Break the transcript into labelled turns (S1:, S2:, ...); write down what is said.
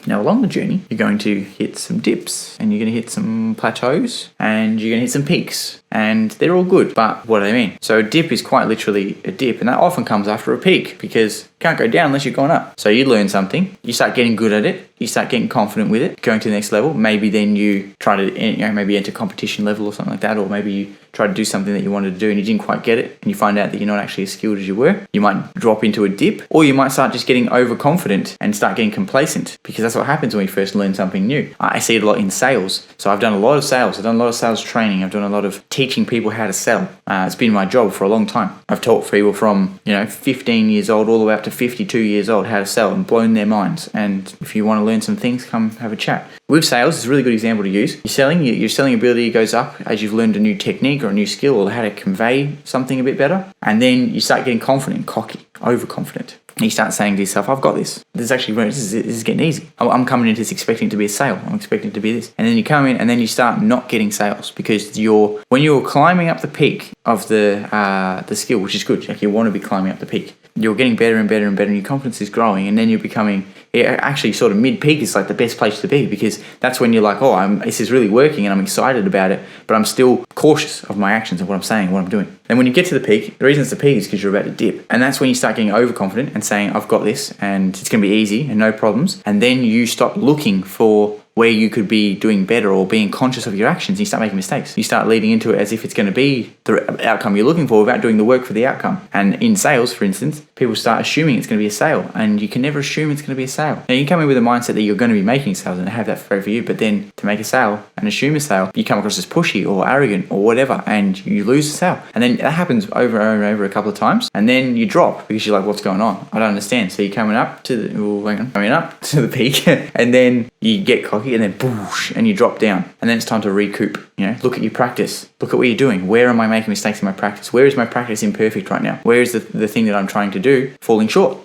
S1: Now, along the journey, you're going to hit some dips and you're going to hit some plateaus and you're going to hit some peaks, and they're all good. But what do they mean? So a dip is quite literally a dip, and that often comes after a peak because you can't go down unless you're going up. So you learn something, you start getting good at it, you start getting confident with it, going to the next level. Maybe then you try to, maybe enter competition level or something like that, or maybe you try to do something that you wanted to do and you didn't quite get it, and you find out that you're not actually as skilled as you were. You might drop into a dip, or you might start just getting overconfident and start getting complacent, because that's what happens when you first learn something new. I see it a lot in sales. So I've done a lot of sales. I've done a lot of sales training. I've done a lot of teaching people how to sell. It's been my job for a long time. I've taught people from 15 years old all the way up to 52 years old how to sell, and blown their minds. And if you want to learn some things, come have a chat. With sales, it's a really good example to use. Your selling ability goes up as you've learned a new technique or a new skill, or how to convey something a bit better. And then you start getting confident, cocky, overconfident. And you start saying to yourself, I've got this. This is getting easy. I'm coming into this expecting it to be a sale. I'm expecting it to be this. And then you come in and then you start not getting sales, because when you're climbing up the peak of the skill, which is good, like you want to be climbing up the peak, you're getting better and better and better, and your confidence is growing, and then you're becoming, actually sort of mid-peak is like the best place to be, because that's when you're like, this is really working and I'm excited about it, but I'm still cautious of my actions and what I'm saying, what I'm doing. And when you get to the peak, the reason it's the peak is because you're about to dip. And that's when you start getting overconfident and saying, I've got this and it's going to be easy and no problems. And then you stop looking for where you could be doing better or being conscious of your actions. You start making mistakes. You start leading into it as if it's going to be the outcome you're looking for without doing the work for the outcome. And in sales, for instance, people start assuming it's going to be a sale, and you can never assume it's going to be a sale. Now, you come in with a mindset that you're going to be making sales and have that for you, but then to make a sale and assume a sale, you come across as pushy or arrogant or whatever, and you lose the sale. And then that happens over and over a couple of times, and then you drop because you're like, what's going on? I don't understand. So you're coming up to the peak, and then you get cocky, and then boosh, and you drop down, and then it's time to recoup. Look at your practice. Look at what you're doing. Where am I making mistakes in my practice? Where is my practice imperfect right now? Where is the thing that I'm trying to do falling short?